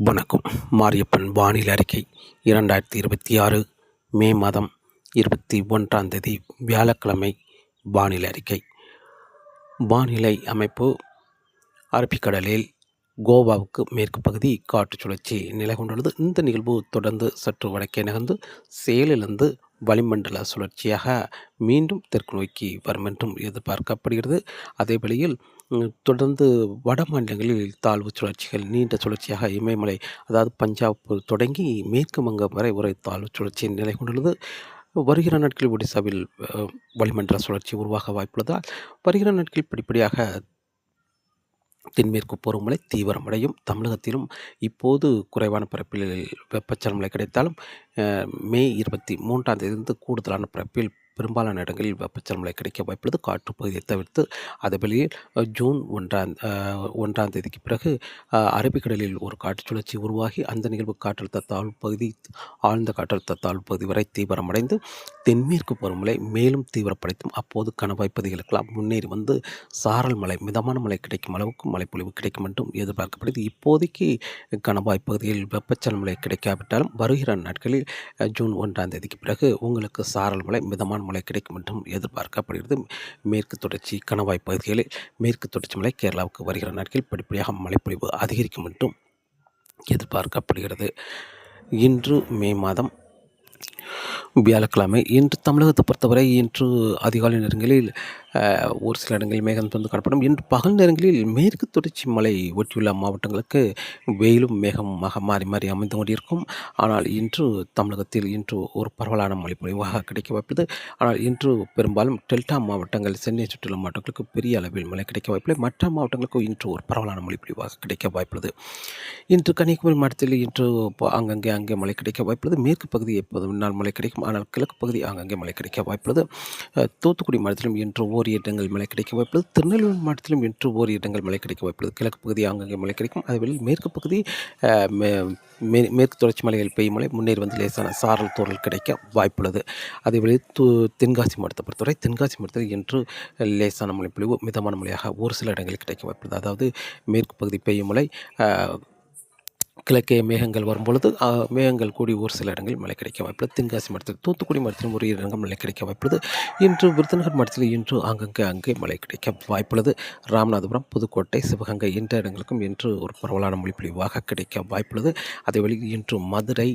வணக்கம். மாரியப்பன் வானிலை அறிக்கை 2026 மே மாதம் 21ஆம் தேதி வியாழக்கிழமை வானிலை அறிக்கை. வானிலை அமைப்பு: அரபிக்கடலில் கோவாவுக்கு மேற்கு பகுதி காற்று சுழற்சி நிலை கொண்டுள்ளது. இந்த நிகழ்வு தொடர்ந்து சற்று வடக்கே நகர்ந்து சேலிலிருந்து வளிமண்டல சுழற்சியாக மீண்டும் தெற்கு நோக்கி வரும் என்றும் எதிர்பார்க்கப்படுகிறது. அதே வேளையில் தொடர்ந்து வட மாநிலங்களில் தாழ்வு சுழற்சிகள் நீண்ட சுழற்சியாக இமயமலை, அதாவது பஞ்சாப் தொடங்கி மேற்கு வங்கம் வரை ஒரு தாழ்வு சுழற்சி நிலை கொண்டுள்ளது. வருகிற நாட்களில் ஒடிசாவில் வளிமண்டல சுழற்சி உருவாக வாய்ப்புள்ளதால் வருகிற நாட்களில் படிப்படியாக தென்மேற்கு பருவமழை தீவிரமடையும். தமிழகத்திலும் இப்போது குறைவான பரப்பில் வெப்பச்சலன கிடைத்தாலும் மே 23ஆம் தேதியிலிருந்து கூடுதலான பரப்பில் பெரும்பாலான இடங்களில் வெப்பச்சலன கிடைக்க வாய்ப்புள்ளது. காற்று பகுதியை தவிர்த்து அதே வெளியில் ஜூன் 1ஆம் தேதிக்கு பிறகு அரபிக்கடலில் ஒரு காற்று சுழற்சி உருவாகி அந்த நிகழ்வு காற்றழுத்த தாழ்வு பகுதி ஆழ்ந்த காற்றழுத்த தாழ்வு பகுதி வரை தீவிரமடைந்து தென்மேற்கு பருவமழை மேலும் தீவிரப்படுத்தும். அப்போது கணவாய் பகுதிகளுக்கெல்லாம் முன்னேறி வந்து சாரல் மழை, மிதமான மழை கிடைக்கும் அளவுக்கு மழைப்பொழிவு கிடைக்கும் என்றும் எதிர்பார்க்கப்படுது. இப்போதைக்கு கணவாய் பகுதியில் வெப்பச்சலன மழை கிடைக்காவிட்டாலும் வருகிற நாட்களில் ஜூன் 1ஆம் தேதிக்கு பிறகு உங்களுக்கு சாரல் மழை, மிதமான மழை கிடைக்கும் என்றும் எதிர்பார்க்கப்படுகிறது. மேற்கு தொடர்ச்சி கணவாய் பகுதிகளில் மேற்கு தொடர்ச்சி மழை கேரளாவுக்கு வருகிற நாட்களில் படிப்படியாக மழைப்பொழிவு அதிகரிக்கும் என்றும் எதிர்பார்க்கப்படுகிறது. இன்று மே மாதம் வியாழக்கிழமை. இன்று தமிழகத்தை பொறுத்தவரை இன்று அதிகாலை நேரங்களில் ஒரு சில இடங்களில் மேகம் வந்து காணப்படும். இன்று பகல் நேரங்களில் மேற்கு தொடர்ச்சி மலை ஒட்டியுள்ள மாவட்டங்களுக்கு வெயிலும் மேகமாக மாறி மாறி அமைந்து கொண்டிருக்கும். ஆனால் இன்று தமிழகத்தில் இன்று ஒரு பரவலான மழை பொழிவாக கிடைக்க வாய்ப்புள்ளது. ஆனால் இன்று பெரும்பாலும் டெல்டா மாவட்டங்கள், சென்னை சுற்றுலா மாவட்டங்களுக்கு பெரிய அளவில் மழை கிடைக்க வாய்ப்பில்லை. மற்ற மாவட்டங்களுக்கு இன்று ஒரு பரவலான மழை பொழிவாக கிடைக்க வாய்ப்புள்ளது. இன்று கன்னியாகுமரி மாவட்டத்தில் இன்று அங்கே மழை கிடைக்க வாய்ப்புள்ளது. மேற்கு பகுதி எப்போது முன்னால் மழை கிடைக்கும். ஆனால் கிழக்கு பகுதி அங்கங்கே மழை கிடைக்க வாய்ப்புள்ளது. தூத்துக்குடி மாவட்டத்திலும் இன்று ஓரிரு இடங்கள் மழை கிடைக்க வாய்ப்புள்ளது. திருநெல்வேலி மாவட்டத்திலும் இன்று ஓரிரு இடங்கள் மழை கிடைக்க வாய்ப்புள்ளது. கிழக்கு பகுதி அங்கங்கே மழை கிடைக்கும். அதேவேளை மேற்கு பகுதி மேற்கு தொடர்ச்சி மலைகள் பெய்யும் மழை முன்னேறி வந்து லேசான சாரல் தூறல் கிடைக்க வாய்ப்புள்ளது. அதேவேளை தென்காசி மாவட்டத்தை பொறுத்தவரை தென்காசி மாவட்டத்தில் இன்று லேசான மழை பொழிவு மிதமான மழையாக ஒரு சில இடங்களில் கிடைக்க வாய்ப்புள்ளது. அதாவது மேற்கு பகுதி பெய்யும் மழை, கிழக்கே மேகங்கள் வரும்பொழுது மேகங்கள் கூடி ஒரு சில இடங்களில் மழை கிடைக்க வாய்ப்புள்ளது. தென்காசி மாவட்டத்தில், தூத்துக்குடி மாவட்டத்திலும் ஒரு இடங்கள் மழை கிடைக்க வாய்ப்புள்ளது. இன்று விருதுநகர் மாவட்டத்தில் இன்று அங்கே மழை கிடைக்க வாய்ப்புள்ளது. ராமநாதபுரம், புதுக்கோட்டை, சிவகங்கை என்ற இடங்களுக்கும் இன்று ஒரு பரவலான மழை பொழிவாக கிடைக்க வாய்ப்புள்ளது. அதேவேளை இன்று மதுரை,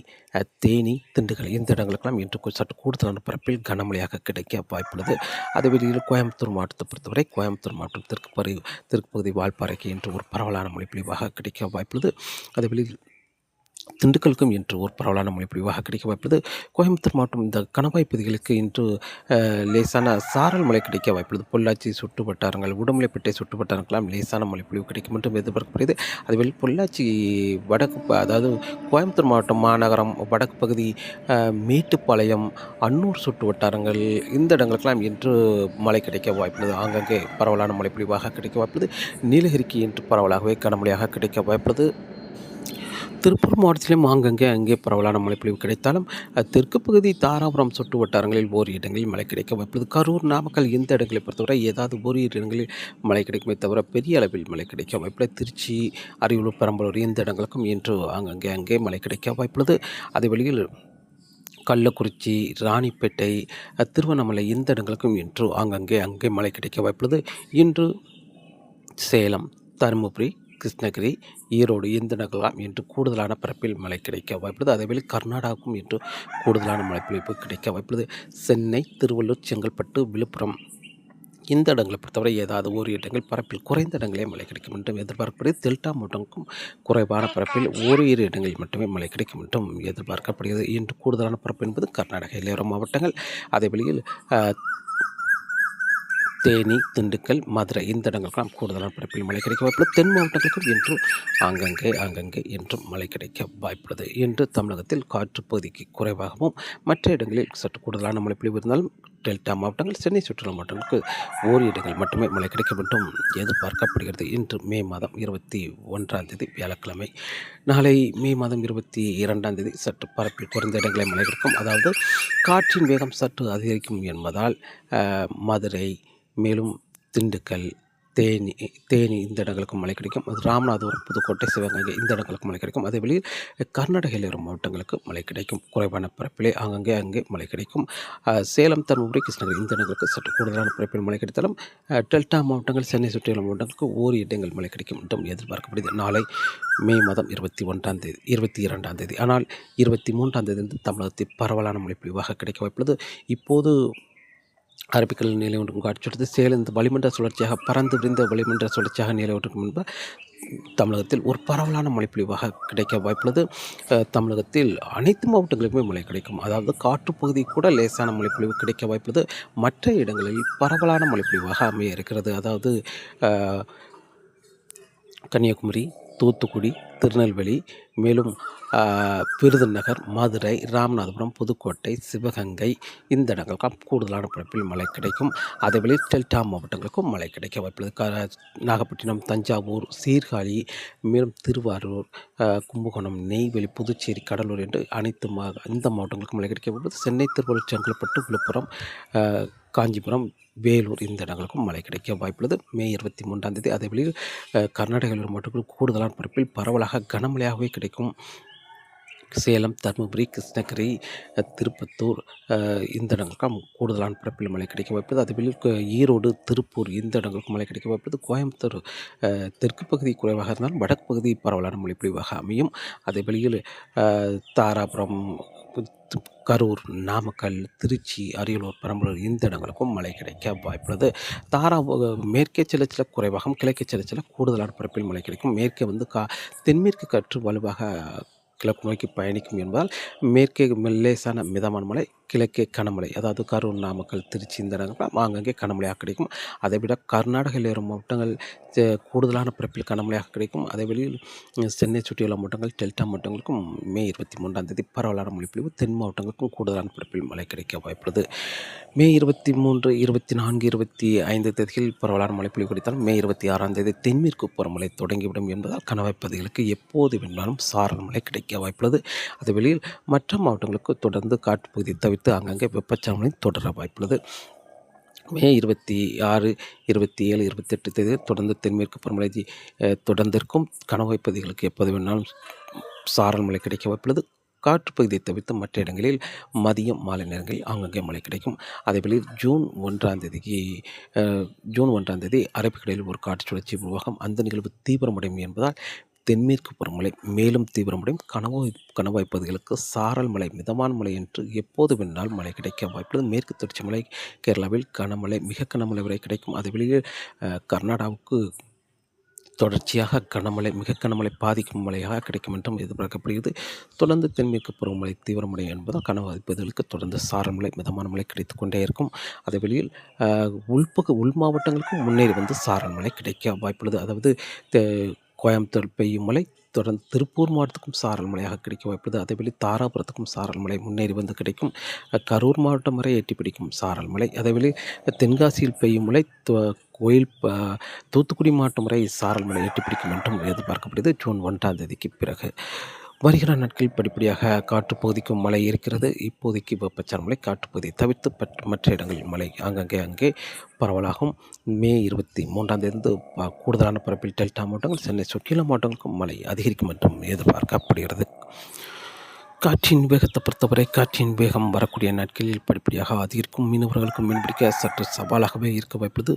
தேனி, திண்டுக்கல் இந்த இடங்களுக்கெல்லாம் இன்று சற்று கூடுதலான பரப்பில் கனமழையாக கிடைக்க வாய்ப்புள்ளது. அதேவேளையில் கோயம்புத்தூர் மாவட்டத்தை பொறுத்தவரை கோயம்புத்தூர் மாவட்டம் தெற்கு பகுதி வால்பாறைக்கு இன்று ஒரு பரவலான மழை பொழிவாக கிடைக்க வாய்ப்புள்ளது. அதேவேளை திண்டுக்கலுக்கும் இன்று ஒரு பரவலான மழை பொழிவாக கிடைக்க வாய்ப்புள்ளது. கோயம்புத்தூர் மாவட்டம் இந்த கணவாய் பகுதிகளுக்கு இன்று லேசான சாரல் மழை கிடைக்க வாய்ப்புள்ளது. பொள்ளாச்சி சுற்று வட்டாரங்கள், உடுமலைப்பேட்டை சுற்று வட்டாரங்களாம் லேசான மழை பொழிவு கிடைக்கும் என்றும் எதிர்பார்க்கப்படுகிறது. அதுவேளை பொள்ளாச்சி வடக்கு, அதாவது கோயம்புத்தூர் மாவட்டம் மாநகரம் வடக்கு பகுதி, மேட்டுப்பாளையம், அன்னூர் சுற்று வட்டாரங்கள் இந்த இடங்களுக்கெல்லாம் இன்று மழை கிடைக்க வாய்ப்புள்ளது. ஆங்காங்கே பரவலான மழை பொழிவாக கிடைக்க வாய்ப்புள்ளது. நீலகிரிக்கு இன்று பரவலாகவே கனமழையாக கிடைக்க வாய்ப்புள்ளது. திருப்பூர் மாவட்டத்திலும் அங்கே பரவலான மழைப்பொழிவு கிடைத்தாலும் தெற்கு பகுதி தாராபுரம் சுற்று வட்டாரங்களில் ஓரிரு இடங்களில் மழை கிடைக்க வாய்ப்புள்ளது. கரூர், நாமக்கல் இந்த இடங்களை பொறுத்தவரை ஏதாவது ஓரிரு இடங்களில் மழை கிடைக்குமே தவிர பெரிய அளவில் மழை கிடைக்க வாய்ப்புள்ளது. திருச்சி, அரியலூர், பெரம்பலூர் இந்த இடங்களுக்கும் இன்று அங்கே மழை கிடைக்க வாய்ப்புள்ளது. அதே வழியில் கள்ளக்குறிச்சி, ராணிப்பேட்டை, திருவண்ணாமலை இந்த இடங்களுக்கும் இன்று அங்கே மழை கிடைக்க வாய்ப்புள்ளது. இன்று சேலம், தருமபுரி, கிருஷ்ணகிரி, ஈரோடு இந்த இடங்களாம் இன்று கூடுதலான பரப்பில் மழை கிடைக்க வாய்ப்புள்ளது. அதேவேளை கர்நாடகாவுக்கும் இன்று கூடுதலான மழைப்பொழிவு கிடைக்க வாய்ப்புள்ளது. சென்னை, திருவள்ளூர், செங்கல்பட்டு, விழுப்புரம் இந்த இடங்களை பொறுத்தவரை ஏதாவது ஒரு இடங்கள் பரப்பில் குறைந்த இடங்களே மழை கிடைக்கும் என்றும் எதிர்பார்க்கப்படுகிறது. டெல்டா மாவட்டங்களுக்கும் குறைவான பரப்பில் ஓரிரு இடங்களில் மட்டுமே மழை கிடைக்கும் என்றும் எதிர்பார்க்கப்படுகிறது. இன்று கூடுதலான பரப்பு என்பது கர்நாடக எல்லையோர மாவட்டங்கள். அதேவேளையில் தேனி, திண்டுக்கல், மதுரை இந்த இடங்களுக்கெல்லாம் கூடுதலான பரப்பில் மழை கிடைக்க வாய்ப்புள்ளது. தென் மாவட்டங்களுக்கும் இன்று அங்கங்கே என்றும் மழை கிடைக்க வாய்ப்புள்ளது. இன்று தமிழகத்தில் காற்று பகுதிக்கு குறைவாகவும் மற்ற இடங்களில் சற்று கூடுதலான மழை பொழிவு இருந்தாலும் டெல்டா மாவட்டங்கள், சென்னை சுற்றுலா மாவட்டங்களுக்கு ஓரிரு இடங்கள் மட்டுமே மழை கிடைக்கும் என்றும் எதிர்பார்க்கப்படுகிறது. இன்று மே மாதம் 21ஆம் தேதி வியாழக்கிழமை. நாளை மே மாதம் 22ஆம் தேதி சற்று பரப்பில் குறைந்த இடங்களை மழை கிடைக்கும். அதாவது காற்றின் வேகம் சற்று அதிகரிக்கும் என்பதால் மதுரை, மேலும் திண்டுக்கல், தேனி தேனி இந்த இடங்களுக்கும் மழை கிடைக்கும். அது ராமநாதபுரம், புதுக்கோட்டை, சிவகங்கை இந்த இடங்களுக்கு மழை கிடைக்கும். அதே வழியில் கர்நாடக எல்லையோர மாவட்டங்களுக்கு மழை கிடைக்கும். குறைவான பரப்பிலே ஆங்காங்கே அங்கே மழை கிடைக்கும். சேலம், தருமபுரி, கிருஷ்ணகிரி இந்த இடங்களுக்கு சற்று கூடுதலான பரப்பில் மழை கிடைத்தாலும் டெல்டா மாவட்டங்கள், சென்னை சுற்றியுள்ள மாவட்டங்களுக்கு ஓரிரு இடங்கள் மழை கிடைக்கும் என்றும் எதிர்பார்க்கப்படுகிறது. நாளை மே மாதம் 22ஆம் தேதி. ஆனால் 23ஆம் தேதி தமிழகத்தில் பரவலான மழை பொழிவாக கிடைக்க வாய்ப்புள்ளது. இப்போது அரபிக்கடல் நிலை ஒன்றும் காட்சியெடுத்து சேலம் இந்த வளிமண்டல சுழற்சியாக பறந்து விரிந்த வளிமண்டல சுழற்சியாக நிலை ஒன்றுக்கு முன்பு தமிழகத்தில் ஒரு பரவலான மழைப்பொழிவாக கிடைக்க வாய்ப்புள்ளது. தமிழகத்தில் அனைத்து மாவட்டங்களுக்குமே மழை கிடைக்கும். அதாவது காற்றுப்பகுதி கூட லேசான மழைப்பொழிவு கிடைக்க வாய்ப்புள்ளது. மற்ற இடங்களில் பரவலான மழைப்பொழிவாக அமைய இருக்கிறது. அதாவது கன்னியாகுமரி, தூத்துக்குடி, திருநெல்வேலி, மேலும் விருதுநகர், மதுரை, ராமநாதபுரம், புதுக்கோட்டை, சிவகங்கை இந்த இடங்களுக்கும் கூடுதலான பரப்பில் மழை கிடைக்கும். அதேவேளை டெல்டா மாவட்டங்களுக்கும் மழை கிடைக்க வாய்ப்புள்ளது. நாகப்பட்டினம், தஞ்சாவூர், சீர்காழி, மேலும் திருவாரூர், கும்பகோணம், நெய்வேலி, புதுச்சேரி, கடலூர் என்று அனைத்து இந்த மாவட்டங்களுக்கும் மழை கிடைக்க வாய்ப்புள்ளது. சென்னை, திருவள்ளூர், செங்கல்பட்டு, விழுப்புரம், காஞ்சிபுரம், வேலூர் இந்த இடங்களுக்கும் மழை கிடைக்க வாய்ப்புள்ளது. மே 23ஆம் தேதி அதேவேளையில் கர்நாடகாவில் மட்டும் கூடுதலான பரப்பில் பரவலாக கனமழையாகவே கிடைக்கும். சேலம், தருமபுரி, கிருஷ்ணகிரி, திருப்பத்தூர் இந்த இடங்களுக்கும் கூடுதலான பரப்பில் மழை கிடைக்க வாய்ப்புள்ளது. அதேவேளையில் ஈரோடு, திருப்பூர் இந்த இடங்களுக்கும் மழை கிடைக்க வாய்ப்புள்ளது. கோயம்புத்தூர் தெற்கு பகுதி குறைவாக இருந்தாலும் வடக்கு பகுதி பரவலான மழை பொழிவாக அமையும். அதேவேளையில் தாராபுரம், கரூர், நாமக்கல், திருச்சி, அரியலூர், பெரம்பலூர் இந்த இடங்களுக்கும் மழை கிடைக்க வாய்ப்புள்ளது. மேற்கே சில குறைவாகவும் கிழக்கே சில கூடுதலான பரப்பில் மழை கிடைக்கும். மேற்கே தென்மேற்கு காற்று வலுவாக கிழக்கு நோக்கி பயணிக்கும் என்பதால் மேற்கே லேசான மிதமான மழை, கிழக்கே கனமழை, அதாவது கரூர், நாமக்கல், திருச்சி இந்த இடங்கள் ஆங்காங்கே கனமழையாக கிடைக்கும். அதைவிட கர்நாடக எல்லையோர மாவட்டங்கள் கூடுதலான பரப்பில் கனமழையாக கிடைக்கும். அதே வழியில் சென்னை சுற்றியுள்ள மாவட்டங்கள், டெல்டா மாவட்டங்களுக்கும் மே 23ஆம் தேதி பரவலான மழைப்பொழிவு, தென் மாவட்டங்களுக்கும் கூடுதலான பரப்பில் மழை கிடைக்க வாய்ப்புள்ளது. மே 23, 24, 25 தேதிகளில் பரவலான மழைப்பொழிவு கிடைத்தாலும் மே 26ஆம் தேதி தென்மேற்கு பருவமழை தொடங்கிவிடும் என்பதால் கணவாய் பகுதிகளுக்கு எப்போது வேண்டாலும் சாரல் மழை கிடைக்க வாய்ப்புள்ளது. அதே வெளியில் மற்ற மாவட்டங்களுக்கு தொடர்ந்து காட்டுப்பகுதியை தவிர்த்து அங்கங்கே வெப்பச்சலனை தொடர வாய்ப்புள்ளது. மே 26, 27, 28 தேதி தொடர்ந்து தென்மேற்கு பருவமழை தொடர்ந்திருக்கும். கணவாய் பகுதிகளுக்கு எப்போது வேணாலும் சாரல் மழை கிடைக்க வாய்ப்புள்ளது. காற்றுப்பகுதியை தவிர்த்து மற்ற இடங்களில் மதியம், மாலை நேரங்களில் ஆங்காங்கே மழை கிடைக்கும். அதேவேளையில் ஜூன் 1ஆம் தேதி அரபிக்கடலில் ஒரு காற்று சுழற்சி உருவாகும். அந்த நிகழ்வு தீவிரமடையும் என்பதால் தென்மேற்கு பருவமழை மேலும் தீவிரமடையும். கணவாய் பகுதிகளுக்கு சாரல் மழை, மிதமான மழை என்று எப்போது வேணாலும் மழை கிடைக்க வாய்ப்புள்ளது. மேற்கு தொடர்ச்சி மலை கேரளாவில் கனமழை, மிக கனமழை வரை கிடைக்கும். அதேவேளையில் கர்நாடகாவுக்கு தொடர்ச்சியாக கனமழை, மிக கனமழை பாதிக்கும் மழையாக கிடைக்கும் என்றும் எதிர்பார்க்கப்படுகிறது. தொடர்ந்து தென்மேற்கு பருவமழை தீவிரமடையும் என்பதால் கணவாய் பகுதிகளுக்கு தொடர்ந்து சாரல் மழை, மிதமான மழை கிடைத்து கொண்டே இருக்கும். அதே வழியில் உள் மாவட்டங்களுக்கும் முன்னேறி வந்து சாரல் மழை கிடைக்க வாய்ப்புள்ளது. அதாவது கோயம்புத்தூர் பெய்யும் மழை தொடர்ந்து திருப்பூர் மாவட்டத்துக்கும் சாரல் மழையாக கிடைக்க வாய்ப்புள்ளது. அதேவேளை தாராபுரத்துக்கும் சாரல் மழை முன்னேறி வந்து கிடைக்கும். கரூர் மாவட்டம் வரை எட்டி பிடிக்கும் சாரல் மழை. அதேவேளை தென்காசியில் பெய்யும் மழை தூத்துக்குடி மாவட்டம் வரை சாரல் மழை எட்டி பிடிக்கும் என்றும் எதிர்பார்க்கப்படுகிறது. ஜூன் 1ஆம் தேதிக்கு பிறகு வருகிற நாட்களில் படிப்படியாக காற்றுப்பகுதிக்கும் மழை இருக்கிறது. இப்போதைக்கு வெப்பச்சலன மழை காற்றுப்பகுதியை தவிர்த்து மற்ற இடங்களில் மழை அங்கே பரவலாகும். மே 23ஆம் தேதி கூடுதலான பரப்பில் டெல்டா மாவட்டங்கள், சென்னை சுற்றியுள்ள மாவட்டங்களுக்கும் மழை அதிகரிக்கும் என்றும் எதிர்பார்க்கப்படுகிறது. காற்றின் வேகத்தை பொறுத்தவரை காற்றின் வேகம் வரக்கூடிய நாட்களில் படிப்படியாக அதிகரிக்கும். மீனவர்களுக்கு மீன்பிடிக்க சற்று சவாலாகவே இருக்க வாய்ப்புள்ளது.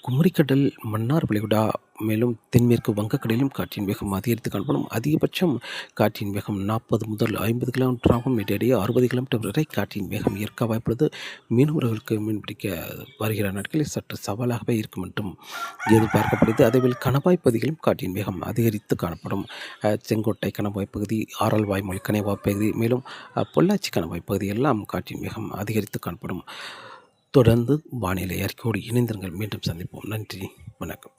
குமரிக்கடல், மன்னார் வளைகுடா, மேலும் தென்மேற்கு வங்கக்கடலிலும் காற்றின் வேகம் அதிகரித்து காணப்படும். அதிகபட்சம் காற்றின் வேகம் 40 முதல் 50 கிலோமீட்டராகவும் இடையிடையே 60 கிலோமீட்டர் வரை காற்றின் வேகம் இருக்க வாய்ப்புள்ளது. மீனவர்களுக்கு மீன்பிடிக்க வருகிற நாட்களில் சற்று சவாலாகவே இருக்கும் என்றும் எதிர்பார்க்கப்படுகிறது. அதேவேளை கணவாய் பகுதிகளிலும் காற்றின் வேகம் அதிகரித்து காணப்படும். செங்கோட்டை கணவாய் பகுதி, ஆரல்வாய்மொழி கணவாய் பகுதி, மேலும் பொள்ளாச்சி கணவாய் பகுதி எல்லாம் காற்றின் வேகம் அதிகரித்து காணப்படும். தொடர்ந்து வானிலை அறிக்கையோடு இணைந்திருங்கள். மீண்டும் சந்திப்போம். நன்றி, வணக்கம்.